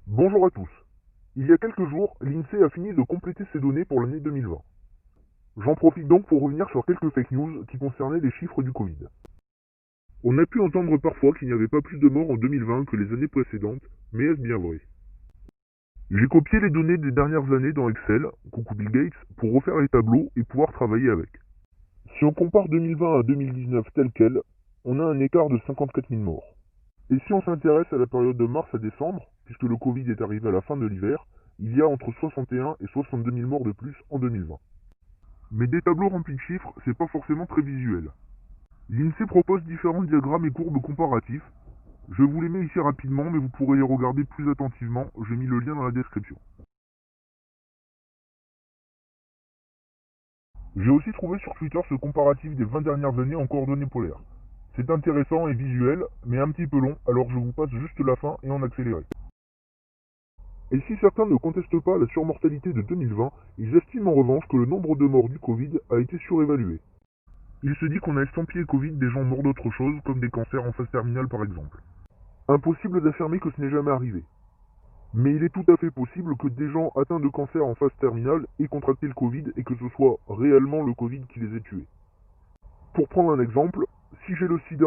Bonjour à tous. Il y a quelques jours, l'INSEE a fini de compléter ses données pour l'année 2020. J'en profite donc pour revenir sur quelques fake news qui concernaient les chiffres du Covid. On a pu entendre parfois qu'il n'y avait pas plus de morts en 2020 que les années précédentes, mais est-ce bien vrai? J'ai copié les données des dernières années dans Excel, coucou Bill Gates, pour refaire les tableaux et pouvoir travailler avec. Si on compare 2020 à 2019 tel quel, on a un écart de 54 000 morts. Et si on s'intéresse à la période de mars à décembre, puisque le Covid est arrivé à la fin de l'hiver, il y a entre 61 et 62 000 morts de plus en 2020. Mais des tableaux remplis de chiffres, c'est pas forcément très visuel. L'INSEE propose différents diagrammes et courbes comparatifs. Je vous les mets ici rapidement, mais vous pourrez les regarder plus attentivement, j'ai mis le lien dans la description. J'ai aussi trouvé sur Twitter ce comparatif des 20 dernières années en coordonnées polaires. C'est intéressant et visuel, mais un petit peu long, alors je vous passe juste la fin et en accéléré. Et si certains ne contestent pas la surmortalité de 2020, ils estiment en revanche que le nombre de morts du Covid a été surévalué. Il se dit qu'on a estampillé Covid des gens morts d'autre chose, comme des cancers en phase terminale par exemple. Impossible d'affirmer que ce n'est jamais arrivé. Mais il est tout à fait possible que des gens atteints de cancer en phase terminale aient contracté le Covid et que ce soit réellement le Covid qui les ait tués. Pour prendre un exemple, si j'ai le sida,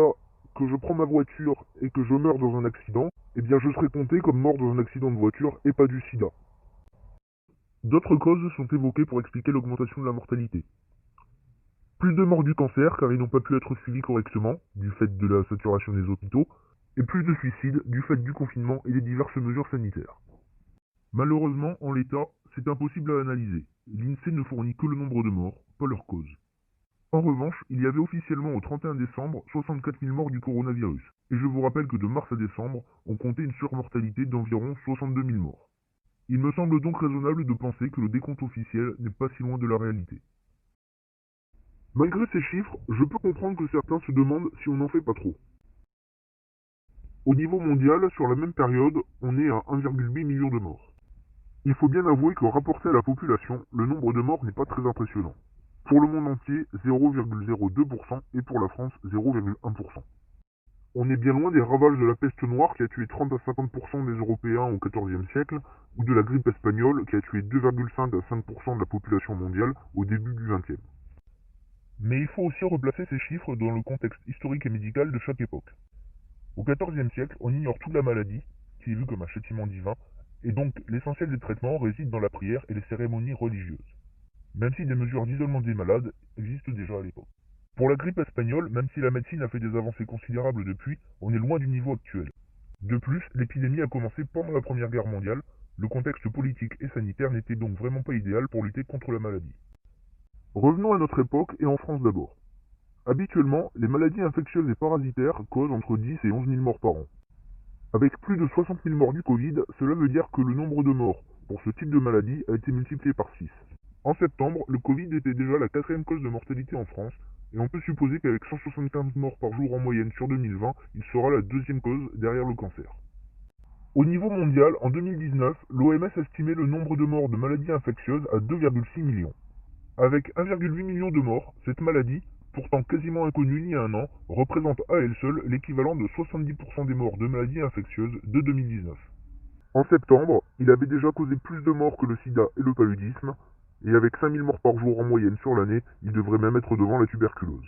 que je prends ma voiture et que je meurs dans un accident, eh bien je serai compté comme mort dans un accident de voiture et pas du sida. D'autres causes sont évoquées pour expliquer l'augmentation de la mortalité. Plus de morts du cancer car ils n'ont pas pu être suivis correctement, du fait de la saturation des hôpitaux, et plus de suicides du fait du confinement et des diverses mesures sanitaires. Malheureusement, en l'état, c'est impossible à analyser. L'INSEE ne fournit que le nombre de morts, pas leur cause. En revanche, il y avait officiellement au 31 décembre 64 000 morts du coronavirus, et je vous rappelle que de mars à décembre, on comptait une surmortalité d'environ 62 000 morts. Il me semble donc raisonnable de penser que le décompte officiel n'est pas si loin de la réalité. Malgré ces chiffres, je peux comprendre que certains se demandent si on n'en fait pas trop. Au niveau mondial, sur la même période, on est à 1,8 million de morts. Il faut bien avouer que rapporté à la population, le nombre de morts n'est pas très impressionnant. Pour le monde entier, 0,02% et pour la France, 0,1%. On est bien loin des ravages de la peste noire qui a tué 30 à 50% des Européens au XIVe siècle, ou de la grippe espagnole qui a tué 2,5 à 5% de la population mondiale au début du XXe. Mais il faut aussi replacer ces chiffres dans le contexte historique et médical de chaque époque. Au XIVe siècle, on ignore toute la maladie, qui est vue comme un châtiment divin, et donc l'essentiel des traitements réside dans la prière et les cérémonies religieuses. Même si des mesures d'isolement des malades existent déjà à l'époque. Pour la grippe espagnole, même si la médecine a fait des avancées considérables depuis, on est loin du niveau actuel. De plus, l'épidémie a commencé pendant la Première Guerre mondiale, le contexte politique et sanitaire n'était donc vraiment pas idéal pour lutter contre la maladie. Revenons à notre époque et en France d'abord. Habituellement, les maladies infectieuses et parasitaires causent entre 10 et 11 000 morts par an. Avec plus de 60 000 morts du Covid, cela veut dire que le nombre de morts pour ce type de maladie a été multiplié par 6. En septembre, le Covid était déjà la quatrième cause de mortalité en France, et on peut supposer qu'avec 175 morts par jour en moyenne sur 2020, il sera la deuxième cause derrière le cancer. Au niveau mondial, en 2019, l'OMS estimait le nombre de morts de maladies infectieuses à 2,6 millions. Avec 1,8 million de morts, cette maladie, pourtant quasiment inconnue il y a un an, représente à elle seule l'équivalent de 70% des morts de maladies infectieuses de 2019. En septembre, il avait déjà causé plus de morts que le sida et le paludisme, et avec 5000 morts par jour en moyenne sur l'année, il devrait même être devant la tuberculose.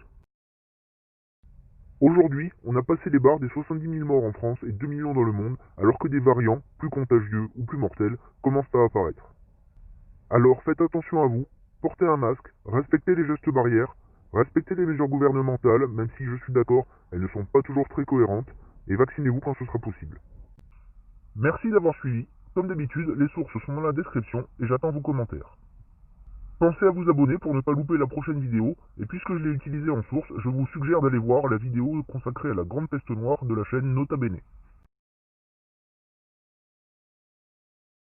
Aujourd'hui, on a passé les barres des 70 000 morts en France et 2 millions dans le monde, alors que des variants, plus contagieux ou plus mortels, commencent à apparaître. Alors faites attention à vous, portez un masque, respectez les gestes barrières, respectez les mesures gouvernementales, même si je suis d'accord, elles ne sont pas toujours très cohérentes, et vaccinez-vous quand ce sera possible. Merci d'avoir suivi. Comme d'habitude, les sources sont dans la description et j'attends vos commentaires. Pensez à vous abonner pour ne pas louper la prochaine vidéo, et puisque je l'ai utilisé en source, je vous suggère d'aller voir la vidéo consacrée à la grande peste noire de la chaîne Nota Bene.